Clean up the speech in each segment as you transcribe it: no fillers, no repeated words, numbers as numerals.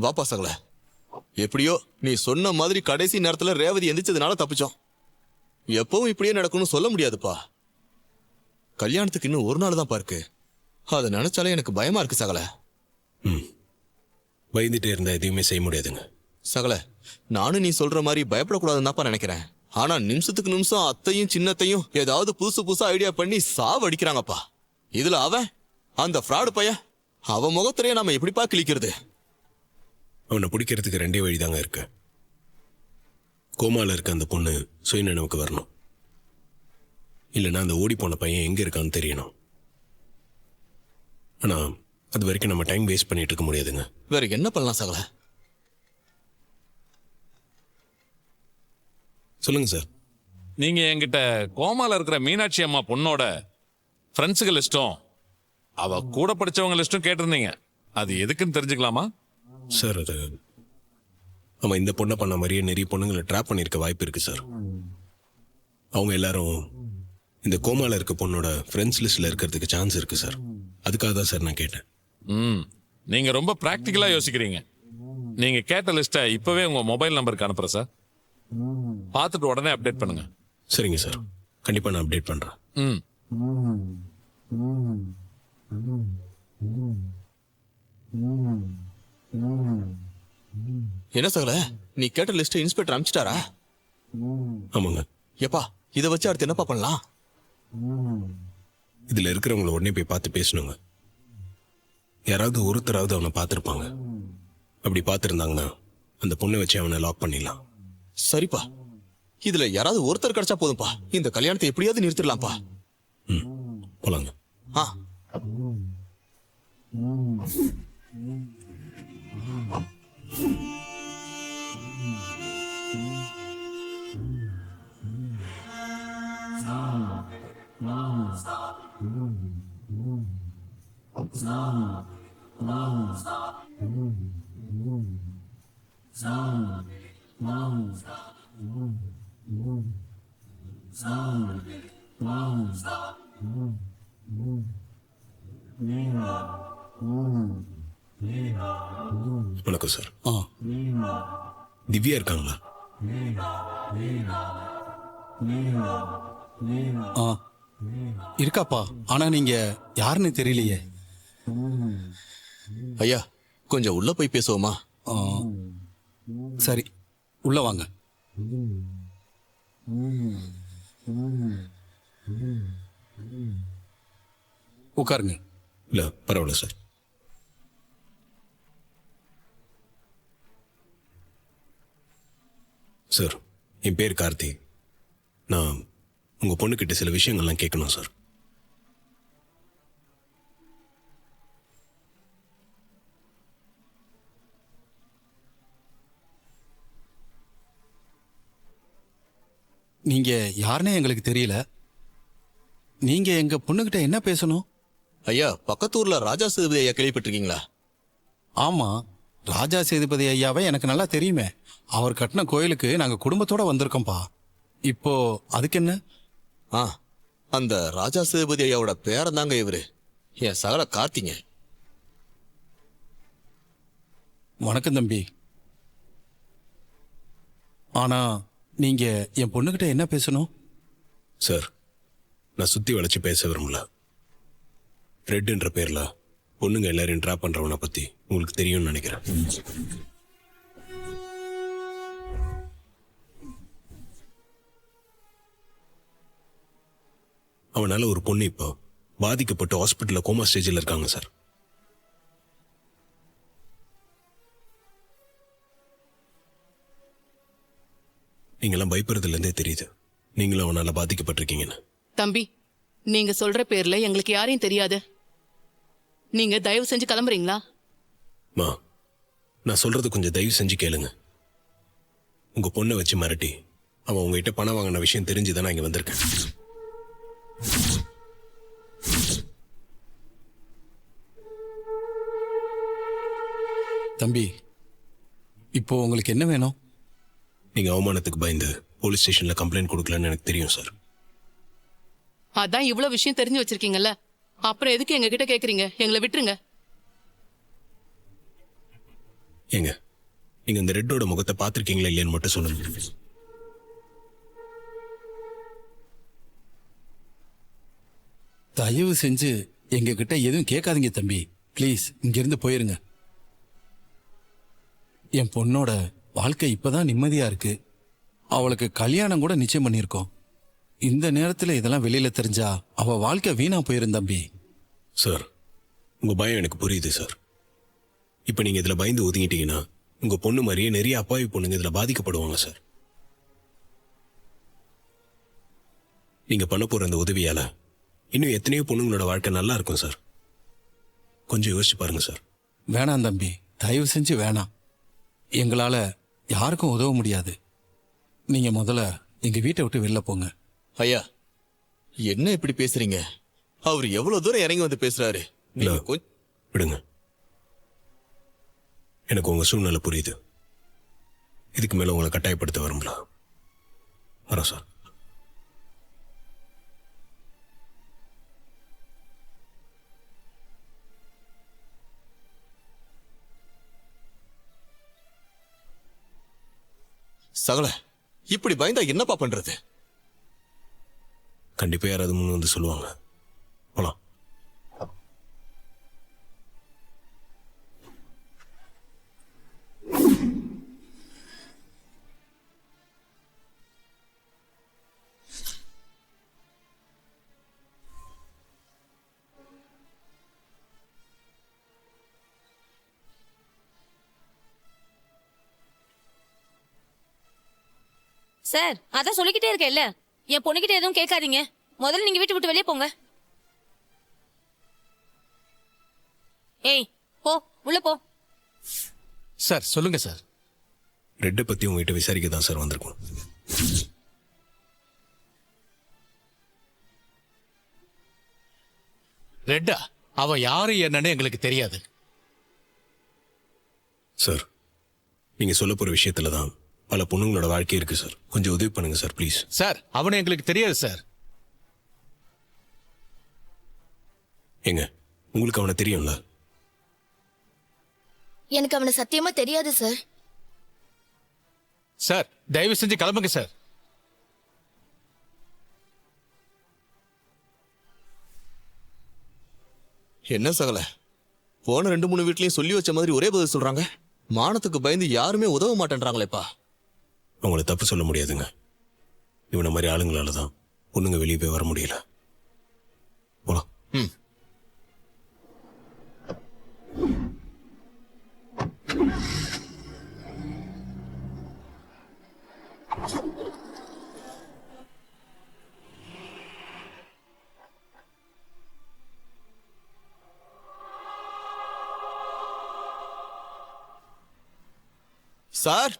வாப்பா சகல. எப்படியோ நீ சொன்ன மாதிரி கடைசி நேரத்துல ரேவதி எந்திரிச்சதுனால தப்பிச்சோம். எப்பவும் இப்படியே நடக்கும்னு சொல்ல முடியாதுப்பா. கல்யாணத்துக்கு இன்னும் ஒரு நாள் தான் இருக்கு. அதை நினைச்சாலே எனக்கு பயமா இருக்கு சகல. பயந்துட்டே இருந்தா எதையுமே செய்ய முடியாதுங்க சகல. நானும் நீ சொல்ற மாதிரி பயப்படக்கூடாதுன்னு நினைக்கிறேன். ஆனா நிமிஷத்துக்கு நிமிஷம் அத்தையும் சின்னத்தையும் ஏதாவது புதுசு புதுசா ஐடியா பண்ணி சாவடிக்கிறாங்கப்பா. இதுல அவன் அந்த ஃப்ராடு பையன், அவன் முகத்திலேயே நாம எப்படிப்பா கிழிக்கிறது? அவனை பிடிக்கிறதுக்கு ரெண்டே வழிதாங்க இருக்கு. கோமால இருக்க அந்த பொண்ணு சுயநினைவுக்கு வரணும், இல்லைன்னா அந்த ஓடி போன பையன் எங்க இருக்கான்னு தெரியணும். ஆனா அது வரைக்கும் நம்ம டைம் வேஸ்ட் பண்ணிட்டு இருக்க முடியாதுங்க. வேற என்ன பண்ணலாம் சகல? சொல்லுங்க சார். நீங்க என்கிட்ட கோமால இருக்கிற மீனாட்சி அம்மா பொண்ணோட ஃப்ரெண்ட்ஸுக்கு லிஸ்ட்டும் அவ கூட படிச்சவங்க லிஸ்ட்டும் கேட்டிருந்தீங்க. அது எதுக்குன்னு தெரிஞ்சுக்கலாமா? சார் அது அவன் இந்த பொண்ணை பண்ண மாதிரியே நிறைய பொண்ணுங்களை ட்ராப் பண்ணியிருக்க வாய்ப்பு இருக்கு சார். அவங்க எல்லாரும் இந்த கோமால இருக்க பொண்ணோட ஃப்ரெண்ட்ஸ் லிஸ்ட்ல இருக்கிறதுக்கு சான்ஸ் இருக்கு சார். அதுக்காக தான் சார் நான் கேட்டேன். நீங்க ரொம்ப பிராக்டிக்கலா யோசிக்கிறீங்க. நீங்க கேட்ட லிஸ்ட்டை இப்பவே உங்க மொபைல் நம்பருக்கு அனுப்புறேன் சார். பார்த்துட்டு உடனே அப்டேட் பண்ணுங்க. சரிங்க சார், கண்டிப்பா நான் அப்டேட் பண்றேன். என்ன சகல, நீ கேட்ட லிஸ்ட் இன்ஸ்பெக்டர் அனுப்பிச்சிட்டாரா? ஆமாங்க. எப்பா இதை வச்சு அடுத்து என்னப்பா பண்ணலாம்? இதுல இருக்கிறவங்கள உடனே போய் பார்த்து பேசணுங்க. யாராவது ஒருத்தராவது அவனை பார்த்துருப்பாங்க. அப்படி பார்த்துருந்தாங்கன்னா அந்த பொண்ணை வச்சு அவனை லாக் பண்ணிடலாம். சரிப்பா, இதுல யாராவது ஒருத்தர் கிடைச்சா போதும்பா. இந்த கல்யாணத்தை எப்படியாவது நிறுத்திடலாம்ப்பா. போலாங்க. வணக்கம் சார். திவ்யா இருக்காங்களா? இருக்காப்பா, ஆனா நீங்க யாருன்னு தெரியலையே. ஐயா கொஞ்சம் உள்ள போய் பேசுவோமா? சரி, உள்ள வாங்க. உட்காருங்க. இல்ல பரவாயில்ல சார். சார், என் பேர் கார்த்தி. நான் உங்க பொண்ணுக்கிட்ட சில விஷயங்கள்லாம் கேட்கணும் சார். நீங்க யாருன்னே எங்களுக்கு தெரியல. நீங்க எங்க பொண்ணுகிட்ட என்ன பேசணும்? ஐயா, பக்கத்தூர்ல ராஜா சேதுபதி ஐயா கேள்விப்பட்டிருக்கீங்களா? ஆமா, ராஜா சேதுபதி ஐயாவை எனக்கு நல்லா தெரியுமே. அவர் கட்டின கோயிலுக்கு நாங்க குடும்பத்தோட வந்திருக்கோம்ப்பா. இப்போ அதுக்கு என்ன? அந்த ராஜா சேதுபதி ஐயாவோட பேரன் தாங்க இவரு, என் சகல கார்த்திங்க. வணக்கம் தம்பி. ஆனா நீங்க என் பொண்ணுகிட்ட என்ன பேசணும்? சார், நான் சுத்தி வளைச்சு பேச விரும்பல. ரெட்ன்ற பேர்ல பொண்ணுங்க எல்லாரையும் ட்ராப் பண்றவனை பத்தி உங்களுக்கு தெரியும்னு நினைக்கிறேன். அவனால ஒரு பொண்ணு இப்போ பாதிக்கப்பட்டு ஹாஸ்பிட்டல்ல கோமா ஸ்டேஜில் இருக்காங்க சார். நீங்களாம் பயப்படுறதுல இருந்தே தெரியுது நீங்களும் அவனால பாதிக்கப்பட்டிருக்கீங்கன்னு. தம்பி, நீங்க சொல்ற பேர்ல எங்களுக்கு யாரையும் தெரியாது. நீங்க தயவு செஞ்சு கிளம்புறீங்களா? மா, நான் சொல்றது கொஞ்சம் தயவு செஞ்சு கேளுங்க. உங்க பொண்ணை வச்சு மிரட்டி அவன் உங்ககிட்ட பணம் வாங்கின விஷயம் தெரிஞ்சுதான் நான் இங்க வந்திருக்கேன். தம்பி, இப்போ உங்களுக்கு என்ன வேணும்? நீங்க அவமானத்துக்கு பயந்து போலீஸ் ஸ்டேஷன்ல கம்ப்ளைண்ட் கொடுக்கலன்னு எனக்கு தெரியும் சார். அதான் இவ்வளவு விஷயம் தெரிஞ்சு வச்சிருக்கீங்கல்ல, அப்புறம் எதுக்கு எங்க கிட்ட கேக்குறீங்க? எங்களை விட்டுருங்க. ஏங்க நீங்க இந்த ரெட்டோட முகத்தை பார்த்துருக்கீங்களா இல்லையான்னு மட்டும் சொல்லுங்க. தயவு செஞ்சு எங்க கிட்ட எதுவும் கேட்காதீங்க தம்பி. ப்ளீஸ் இங்கிருந்து போயிருங்க. என் பொண்ணோட வாழ்க்கை இப்பதான் நிம்மதியா இருக்கு. அவளுக்கு கல்யாணம் கூட நிச்சயம் பண்ணியிருக்கோம். இந்த நேரத்துல இதெல்லாம் வெளியில தெரிஞ்சா அவ வாழ்க்கை வீணா போயிரும் தம்பி. சார் உங்க பயம் எனக்கு புரியுது சார். இப்போ நீங்க இதுல பயந்து ஒதுங்கிட்டீங்கன்னா உங்க பொண்ணு மாதிரியே நிறைய அப்பாவி பொண்ணுங்க இதுல பாதிக்கப்படுவாங்க சார். நீங்க பண்ண போற இந்த உதவியால இன்னும் எத்தனையோ பொண்ணுங்களோட வாழ்க்கை நல்லா இருக்கும் சார். கொஞ்சம் யோசிச்சு பாருங்க சார். வேணாம் தம்பி, தயவு செஞ்சு வேணாம். எங்களால யாருக்கும் உதவ முடியாது. நீங்க முதல்ல எங்க வீட்டை விட்டு வெளில போங்க. ஐயா என்ன இப்படி பேசுறீங்க? அவர் எவ்வளவு தூரம் இறங்கி வந்து பேசுறாரு. நீங்க இல்ல. கொஞ்சம் விடுங்க. எனக்கு உங்க சூழ்நிலை புரியுது. இதுக்கு மேல உங்களை கட்டாயப்படுத்த விரும்பல. வரோம் சார். சகல இப்படி பயந்தா என்னப்பா பண்றது? கண்டிப்பா யாராவது முன் வந்து சொல்லுவாங்க. போலாம். சார் அதான் சொல்லிக்கிட்டே இருக்கேன்ல, என் பொண்ணுகிட்ட எதுவும் கேட்காதீங்க. முதல்ல நீங்க வீட்டு விட்டு வெளியே போங்க. ஏய் போ, உள்ள போ. சார் சொல்லுங்க சார். ரெட்டை பத்தி உங்ககிட்ட விசாரிக்க தான் சார் வந்திருக்கோம். ரெட்டா அவ யாரு என்னன்னு எங்களுக்கு தெரியாது. சார் நீங்க சொல்ல போற விஷயத்துல தான் பல பொண்ணுங்களோட வாழ்க்கை இருக்கு சார். கொஞ்சம் உதவி பண்ணுங்க சார் ப்ளீஸ். சார் அவனை எங்களுக்கு தெரியாது சார். ஏங்க உங்களுக்கு அவனை தெரியும்ல? எனக்கு அவனை சத்தியமா தெரியாது சார். சார் தயவு செஞ்சு கிளம்புங்க சார். என்ன சகல போன 2-3 வீட்லயும் சொல்லி வச்ச மாதிரி ஒரே பதில் சொல்றாங்க. மானத்துக்கு பயந்து யாருமே உதவ மாட்டேன்றாங்களேப்பா. அவங்கள தப்பு சொல்ல முடியாதுங்க. இவனை மாதிரி ஆளுங்களால தான் பொண்ணுங்க வெளியே போய் வர முடியல. போலாம். ம். சார்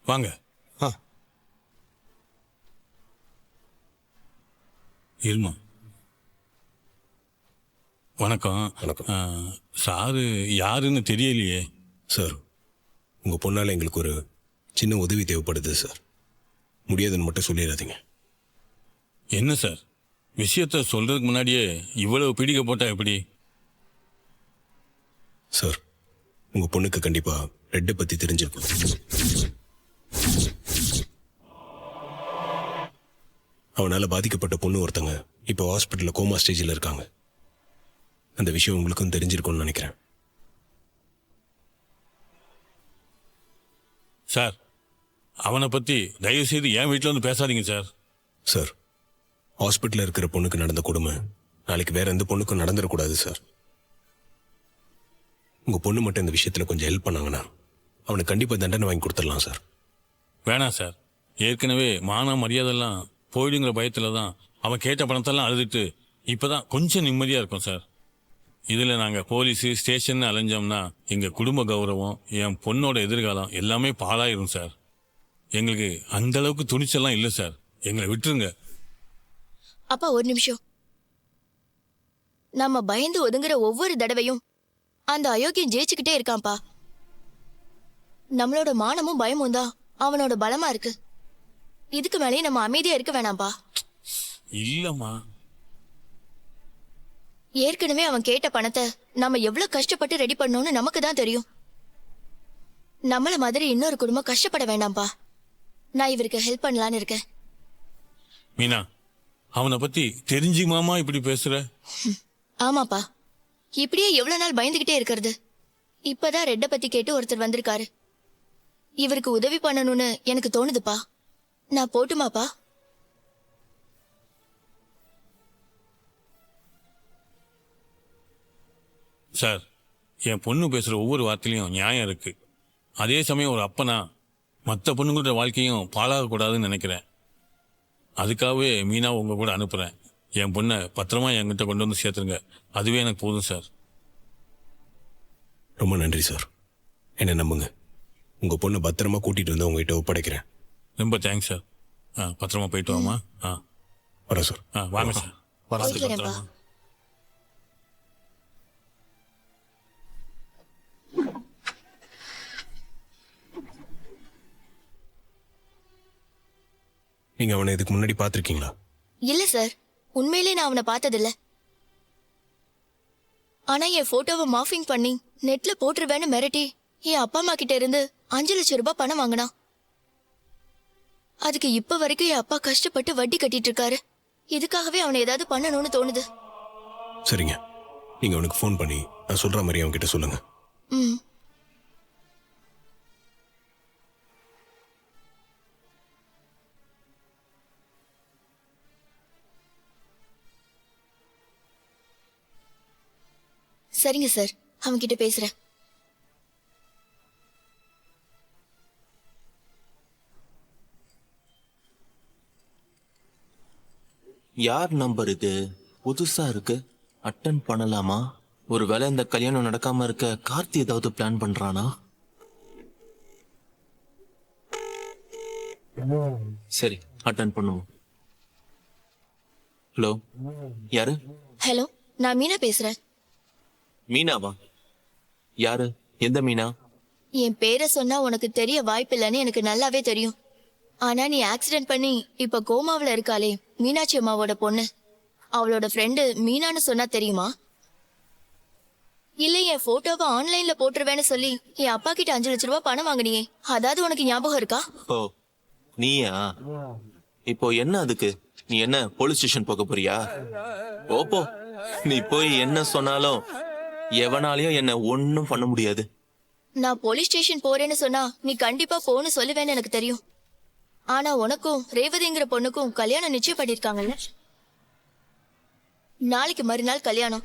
வாங்க. ஆ. இருமா. வணக்கம். வணக்கம். சாரு யாருன்னு தெரியலையே. சார் உங்க பொண்ணால எங்களுக்கு ஒரு சின்ன உதவி தேவைப்படுது சார். முடியாதுன்னு மட்டும் சொல்லிடாதீங்க. என்ன சார் விஷயத்த சொல்றதுக்கு முன்னாடியே இவ்வளவு பிடிக்க போட்டா எப்படி? சார் உங்க பொண்ணுக்கு கண்டிப்பா ரெட்டை பத்தி தெரிஞ்சிருக்கும். அவனால பாதிக்கப்பட்ட பொண்ணு ஒருத்தங்க இப்போ ஹாஸ்பிட்டல்ல கோமா ஸ்டேஜில் இருக்காங்க. அந்த விஷயம் உங்களுக்கும் தெரிஞ்சிருக்கும்னு நினைக்கிறேன். சார் அவனை பத்தி தயவு செய்து என் வீட்டில் வந்து பேசாதீங்க சார். சார் ஹாஸ்பிட்டல்ல இருக்கிற பொண்ணுக்கு நடந்த கொடுமை நாளைக்கு வேற எந்த பொண்ணுக்கும் நடந்துடக்கூடாது சார். உங்க பொண்ணு மட்டும் இந்த விஷயத்துல கொஞ்சம் ஹெல்ப் பண்ணாங்கன்னா அவனுக்கு கண்டிப்பா தண்டனை வாங்கி கொடுத்துடலாம் சார். வேணாம் சார். ஏற்கனவே மான மரியாதைலாம் போயிடுங்கிற பயத்துல தான் அவன் கேட்ட பணத்தெல்லாம் அழுதுட்டு இப்பதான் கொஞ்சம் நிம்மதியா இருக்கும் சார். இதுல நாங்க போலீஸ் ஸ்டேஷன் அலைஞ்சோம்னா எங்க குடும்ப கௌரவம், என் பொண்ணோட எதிர்காலம் எல்லாமே பாழாயிரும் சார். எங்களுக்கு அந்த அளவுக்கு துணிச்சல்லாம் இல்லை சார். எங்களை விட்டுருங்க. அப்பா ஒரு நிமிஷம். நம்ம பயந்து ஒதுங்குற ஒவ்வொரு தடவையும் அந்த அயோக்கியம் ஜெயிச்சுக்கிட்டே இருக்கான்ப்பா. நம்மளோட மானமும் பயமும் தான் அவனோட பலமா இருக்கு. இதுக்கு மேலேயே நம்ம அமைதியா இருக்க வேணாம்பா. இல்லம்மா. ஏற்கனவே அவன் கேட்ட பணத்தை நம்ம எவ்வளவு கஷ்டப்பட்டு ரெடி பண்ணோம்னு நமக்கு தான் தெரியும். நம்மள மாதிரி இன்னொரு குடும்பம் கஷ்டப்பட வேண்டாம்பா. நான் இவருக்கு ஹெல்ப் பண்ணலான்னு இருக்கேன். மீனா, அவனை பத்தி தெரிஞ்சுமாமா இப்படி பேசுற? ஆமாப்பா, இப்படியே எவ்வளவு நாள் பயந்துகிட்டே இருக்கிறது? இப்பதான் ரெட்ட பத்தி கேட்டு ஒருத்தர் வந்திருக்காரு. இவருக்கு உதவி பண்ணணும்னு எனக்கு தோணுதுப்பா. நான் போட்டுமாப்பா? சார், என் பொண்ணு பேசுற ஒவ்வொரு வார்த்தையிலையும் நியாயம் இருக்கு. அதே சமயம் ஒரு அப்பனா மற்ற பொண்ணுங்களோட வாழ்க்கையும் பாழாகக்கூடாதுன்னு நினைக்கிறேன். அதுக்காகவே மீனா உங்க கூட அனுப்புறேன். என் பொண்ணை பத்திரமா என்கிட்ட கொண்டு வந்து சேர்த்துருங்க. அதுவே எனக்கு போதும் சார். ரொம்ப நன்றி சார். என்ன நம்புங்க, உங்க பொண்ணை பத்திரமா கூட்டிட்டு வந்து உங்ககிட்ட ஒப்படைக்கிறேன். ரொம்ப தேங்க்ஸ் சார். பத்திரமா போயிட்டு வாமா. வரேன் சார். வாங்க சார். போயிட்டு வரேன்ப்பா. நீங்க அவனை இதுக்கு முன்னாடி பார்த்திருக்கீங்களா? இல்ல சார், உண்மையிலே நான் அவனை பார்த்ததில்ல. ஆனா என் போட்டோவை மார்ஃபிங் பண்ணி நெட்ல போட்டுருவேன்னு மிரட்டி என் அப்பா அம்மா கிட்ட இருந்து 5 லட்சம் ரூபாய் பணம் வாங்கினான். அதுக்கு இப்ப வரைக்கும் என் அப்பா கஷ்டப்பட்டு வட்டி கட்டிட்டு இருக்காரு. இதுக்காகவே அவனை ஏதாவது பண்ணணும்னு தோணுது. சரிங்க, நீங்க அவனுக்கு ஃபோன் பண்ணி நான் சொல்ற மாதிரி அவன் கிட்ட சொல்லுங்க. ம். சரிங்க சார், அவன்கிட்ட பேசுறேன். யார் நம்பர் இது? புதுசா இருக்கு. அட்டன் பண்ணலாமா? ஒருவேளை இந்த கல்யாணம் நடக்காம இருக்க கார்த்தி ஏதாவது பிளான் பண்றானா? சரி, அட்டன் பண்ணுவோம். ஹலோ, யாரு? ஹலோ, நான் மீனா பேசுறேன். மீனாவா? யாரு? எந்த மீனா? என் பேரை சொன்னா உனக்கு தெரிய வாய்ப்பில்லைன்னு எனக்கு நல்லாவே தெரியும். ஆனா நீ ஆக்சிடென்ட் பண்ணி இப்ப கோமாவுல இருக்காளே, மீனாட்சி அம்மாவோட பொண்ணு, அவளோட ஃப்ரெண்டு மீனான்னு சொன்னா தெரியுமா? இல்ல என் போட்டோவை ஆன்லைன்ல போட்டுருவேன்னு சொல்லி என் அப்பா கிட்ட 5 லட்சம் ரூபாய் பணம் வாங்கினியே, அதாவது உனக்கு ஞாபகம் இருக்கா? ஓ, நீயா? இப்போ என்ன அதுக்கு? நீ என்ன போலீஸ் ஸ்டேஷன் போக போறியா? ஓப்போ, நீ போய் என்ன சொன்னாலும் எவனாலையும் என்ன ஒன்னும் பண்ண முடியாது. நான் போலீஸ் ஸ்டேஷன் போறேன்னு சொன்னா நீ கண்டிப்பா போன்னு சொல்லுவேன்னு எனக்கு தெரியும். ஆனா உனக்கும் ரேவதிங்கிற பொண்ணுக்கும் கல்யாணம் நிச்சயம் பண்ணிருக்காங்கல்ல? நாளைக்கு மறுநாள் கல்யாணம்.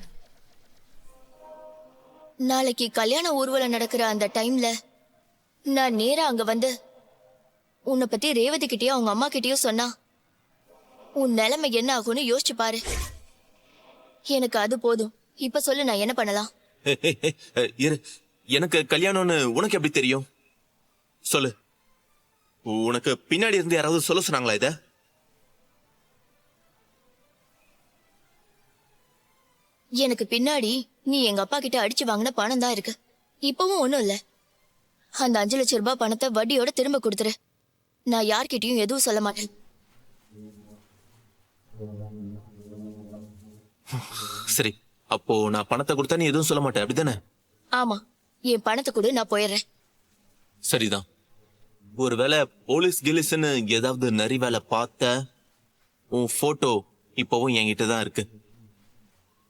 நாளைக்கு கல்யாண ஊர்வலம் நடக்கிற அந்த டைம்ல நான் நேரா அங்க வந்து உன்னை பத்தி ரேவதி கிட்டயோ அவங்க அம்மா கிட்டயோ சொன்னா உன் நிலைமை என்ன ஆகும்னு யோசிச்சு பாரு. எனக்கு அது போதும். இப்ப சொல்லு, நான் என்ன பண்ணலாம்? இரு, எனக்கு கல்யாணம்னு உனக்கு எப்படி தெரியும்? சொல்லு. உனக்கு பின்னாடி இருந்து யாராவது சொல்ல சொன்னாங்களா இத? எனக்கு பின்னாடி நீ எங்க அப்பா கிட்ட அடிச்சு வாங்கின பணம் தான் இருக்கு. இப்பவும் ஒண்ணும் இல்ல. அந்த 5 லட்சம் ரூபாய் பணத்தை வட்டியோட திரும்ப கொடுத்துரு. நான் யார்கிட்டயும் எதுவும் சொல்ல மாட்டேன். சரி, அப்போ நான் பணத்தை கொடுத்தா நீ எதுவும் சொல்ல மாட்டேன், அப்படிதானே? ஆமா, என் பணத்தை கொடு, நான் போயிடுறேன். சரிதான். ஒருவேளை போலீஸ் கிலிஸ்ன்னு ஏதாவது நரி வேலை பார்த்த, உன் போட்டோ இப்பவும் என்கிட்ட தான் இருக்கு.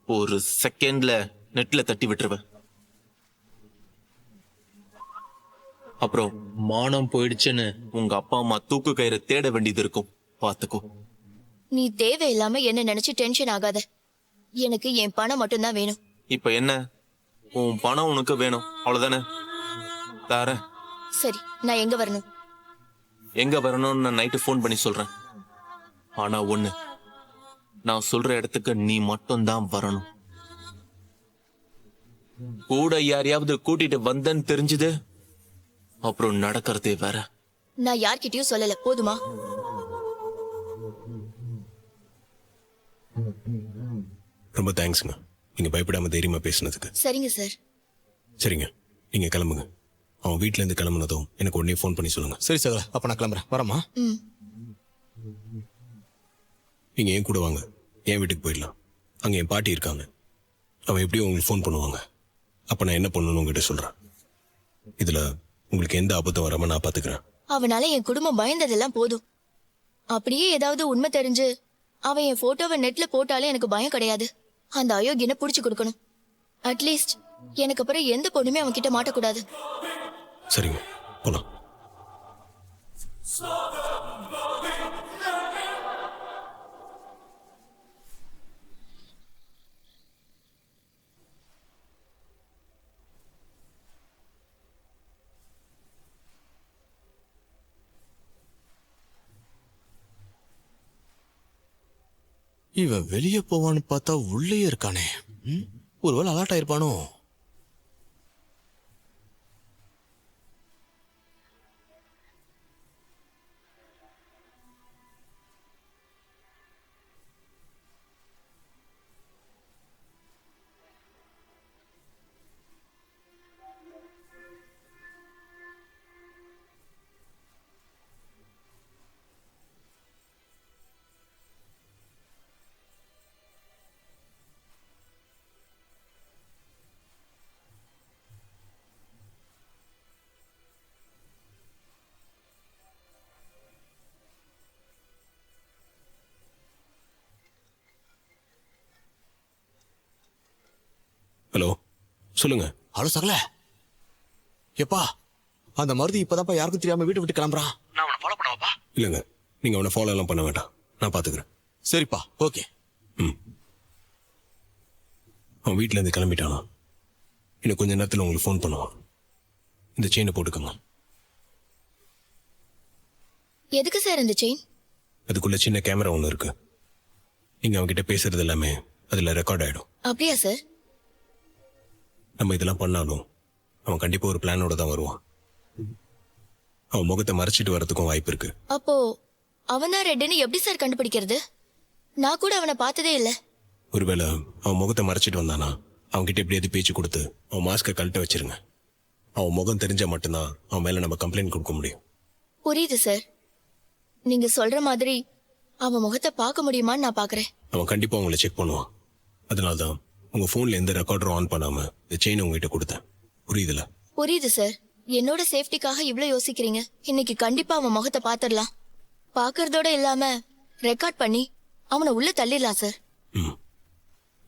ஒரு செகண்ட்ல நெட்ல தட்டி விட்டுருவேன். அப்புறம் மானம் போயிடுச்சுன்னு உங்க அப்பா அம்மா தூக்கு கயிறை தேட வேண்டியது இருக்கும். பாத்துக்கோ. நீ தேவையில்லாம என்ன நினைச்சு டென்ஷன் ஆகாத. எனக்கு என் பணம் மட்டும்தான் வேணும். இப்ப என்ன, உன் பணம் உனக்கு வேணும், அவ்வளவுதானே? தார. சரி, நான் எங்க வரணும்? எங்க வரணும்னு நான் நைட்டு ஃபோன் பண்ணி சொல்றேன். ஆனா ஒண்ணு, நான் சொல்ற இடத்துக்கு நீ மட்டும் தான் வரணும். கூட யாரையாவது கூட்டிட்டு வந்தேன்னு தெரிஞ்சது, அப்புறம் நடக்கிறதே வேற. நான் யார்கிட்டயும் சொல்லல, போதுமா? ரொம்ப தேங்க்ஸ்ங்க, நீங்க பயப்படாம தைரியமா பேசுனதுக்கு. சரிங்க சார். சரிங்க, நீங்க கிளம்புங்க. அவன் வீட்ல இருந்து கிளம்புனதும் எனக்கு உடனே ஃபோன் பண்ணி சொல்லுங்க. சரி சார், அப்ப நான் கிளம்புறேன். வரமா? ம். நீங்க என் கூட வாங்க, என் வீட்டுக்கு போயிடலாம். அங்க என் பாட்டி இருக்காங்க. அவன் எப்படியும் உங்களுக்கு ஃபோன் பண்ணுவாங்க. அப்போ நான் என்ன பண்ணணும்னு உங்ககிட்ட சொல்கிறேன். இதில் உங்களுக்கு எந்த ஆபத்தும் வராமல் நான் பார்த்துக்கிறேன். அவனால என் குடும்பம் பயந்ததெல்லாம் போதும். அப்படியே ஏதாவது உண்மை தெரிஞ்சு அவன் என் போட்டோவை நெட்ல போட்டாலே எனக்கு பயம் கிடையாது. அந்த அயோக்கியனை புடிச்சு கொடுக்கணும். அட்லீஸ்ட் எனக்கு அப்புறம் எந்த பொண்ணுமே அவன் கிட்ட மாட்டக்கூடாது. சரிங்க, போகலாம். இவன் வெளியே போவான்னு பார்த்தா உள்ளே இருக்கானே. ஒருவேளை அலர்ட் ஆயிருப்பானோ? ஹலோ, சொல்லுங்க. ஹலோ சகல, எப்பா அந்த மருதி இப்பதான்ப்பா யாருக்கும் தெரியாம வீட்டை விட்டு கிளம்புறான். நான் அவனை ஃபாலோ பண்ணவாப்பா? இல்லைங்க, நீங்கள் அவனை ஃபாலோ எல்லாம் பண்ண வேண்டாம், நான் பார்த்துக்கிறேன். சரிப்பா, ஓகே. அவன் வீட்டிலேருந்து கிளம்பிட்டானா? இன்னும் கொஞ்ச நேரத்தில் உங்களுக்கு ஃபோன் பண்ணுவான். இந்த செயினை போட்டுக்கோங்க. எதுக்கு சார் இந்த செயின்? அதுக்குள்ள சின்ன கேமரா ஒன்று இருக்கு. நீங்கள் அவன்கிட்ட பேசுறது எல்லாமே அதில் ரெக்கார்ட் ஆகிடும். அப்படியா சார்? நம்ம இதெல்லாம் பண்ணாலும் அவன் கண்டிப்பாக ஒரு பிளானோட தான் வருவான். அவன் முகத்தை மறைச்சிட்டு வரதுக்கும் வாய்ப்பு இருக்கு. அப்போ அவன் தான் ரெட்டுன்னு எப்படி சார் கண்டுபிடிக்கிறது? நான் கூட அவனை பார்த்ததே இல்லை. ஒருவேளை அவன் முகத்தை மறைச்சிட்டு வந்தானா அவன்கிட்ட எப்படியாவது பேச்சு கொடுத்து அவன் மாஸ்கை கழட்ட வச்சிருங்க. அவன் முகம் தெரிஞ்சா மட்டும்தான் அவன் மேல நம்ம கம்ப்ளைண்ட் கொடுக்க முடியும். புரியுது சார். நீங்க சொல்ற மாதிரி அவன் முகத்தை பார்க்க முடியுமான்னு நான் பாக்குறேன். அவன் கண்டிப்பா உங்களை செக் பண்ணுவான். அதனால்தான் உங்க போன்ல எந்த ரெக்கார்டரும் ஆன் பண்ணாம இந்த செயின் உங்ககிட்ட கொடுத்தேன். புரியுதுல? புரியுது சார். என்னோட சேஃப்டிக்காக இவ்வளவு யோசிக்கிறீங்க. இன்னைக்கு கண்டிப்பா அவன் முகத்தை பாத்துடலாம். பாக்குறதோட இல்லாம ரெக்கார்ட் பண்ணி அவனை உள்ள தள்ளிடலாம் சார்.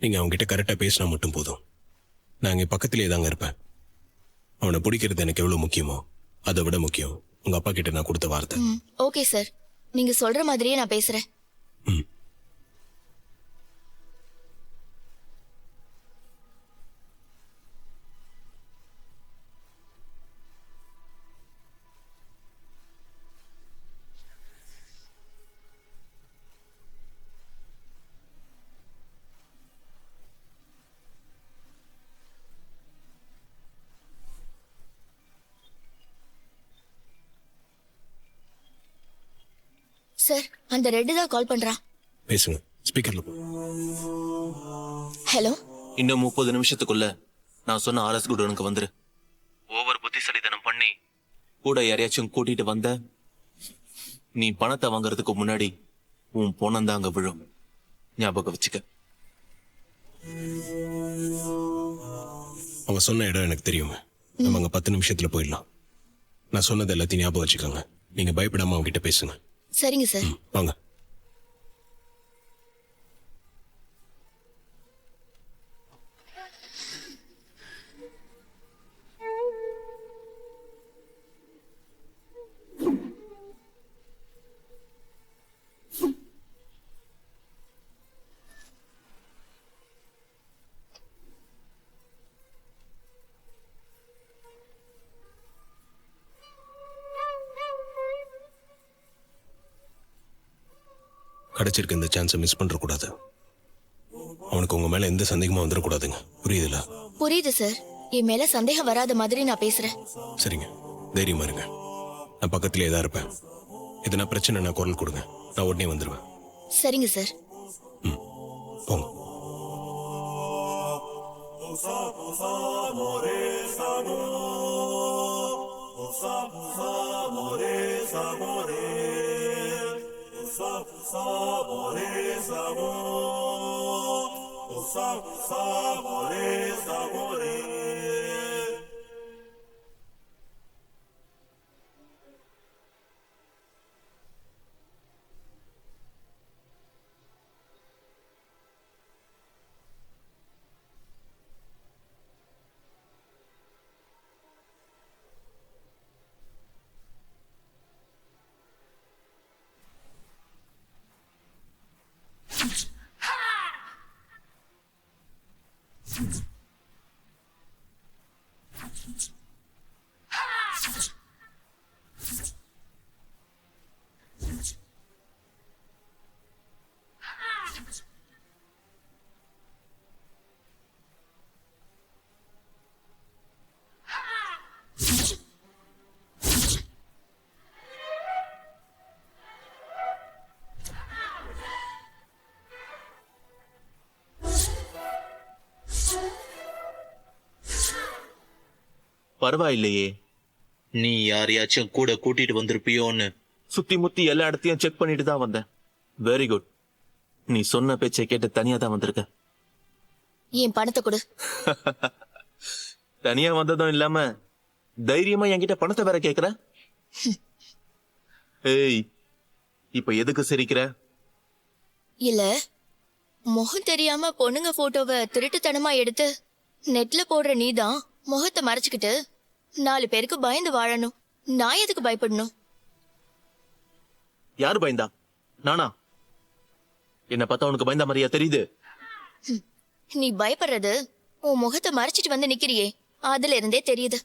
நீங்க அவன்கிட்ட கரெக்டா பேசினா மட்டும் போதும். நான் இங்க பக்கத்திலே தாங்க இருப்பேன். அவனை பிடிக்கிறது எனக்கு எவ்வளவு முக்கியமோ அதை விட முக்கியம் உங்க அப்பா கிட்ட நான் கொடுத்த வார்த்தை. ஓகே சார், நீங்க சொல்ற மாதிரியே நான் பேசுறேன். சார், அந்த ரெட்டு தான் கால் பண்றான். பேசுங்க, ஸ்பீக்கர்ல. ஹலோ. இன்னும் 30 நிமிஷத்துக்குள்ள நான் சொன்ன ஆர்எஸ் குடோனுக்கு வந்துரு. ஓவர் புத்திசாலித்தனம் பண்ணி கூட யாரையாச்சும் கூட்டிட்டு வந்த நீ பணத்தை வாங்குறதுக்கு முன்னாடி உன் பொணம் தான் அங்க விழும். ஞாபகம் வச்சுக்க. அவங்க சொன்ன இடம் எனக்கு தெரியுங்க. நம்ம அங்க 10 நிமிஷத்துல போயிடலாம். நான் சொன்னது எல்லாத்தையும் ஞாபகம் வச்சுக்கோங்க. நீங்க பயப்படாம அவங்க கிட்ட பேசுங்க. சரிங்க சார். வாங்க. கிடைச்சிருக்க இந்த சான்ஸை மிஸ் பண்றக்கூடாது. அவனுக்கு உங்க மேல எந்த சந்தேகமும் வந்துடக்கூடாதுங்க. புரியுதுல? புரியுது சார். என் மேல சந்தேகம் வராத மாதிரி நான் பேசுறேன். சரிங்க, தைரியமா இருங்க. நான் பக்கத்திலே தான் இருப்பேன். எதனா பிரச்சனை நான் குரல் கொடுங்க, நான் உடனே வந்துடுவேன். சரிங்க சார். போங்க. பரவாயில்லையே, நீ யாரையாச்சும் கூட கூட்டிட்டு வந்திருப்பியோன்னு சுத்தி முத்தி எல்லா இடத்தையும் செக் பண்ணிட்டு தான் வந்தேன். Very good. நீ சொன்ன பேச்சை கேட்டு தனியா தான் வந்திருக்க. என் பணத்தை கொடு. தனியா வந்ததும் இல்லாம தைரியமா என்கிட்ட பணத்தை வேற கேக்குற. ஏய், இப்ப எதுக்கு சிரிக்கிற? இல்ல, முகம் தெரியாம பொண்ணுங்க போட்டோவை திருட்டுத்தனமா எடுத்து நெட்ல போடுற நீதான் முகத்தை மறைச்சுக்கிட்டு 4 பேருக்கு பயந்து வாழணும். நான் எதுக்கு பயப்படணும்? யாரு பயந்தா? நானா? என்ன பார்த்தா உனக்கு பயந்த மாதிரியா தெரியுது? நீ பயப்படுறது உன் முகத்தை மறைச்சிட்டு வந்து நிக்கிறியே, அதுல இருந்தே தெரியுது.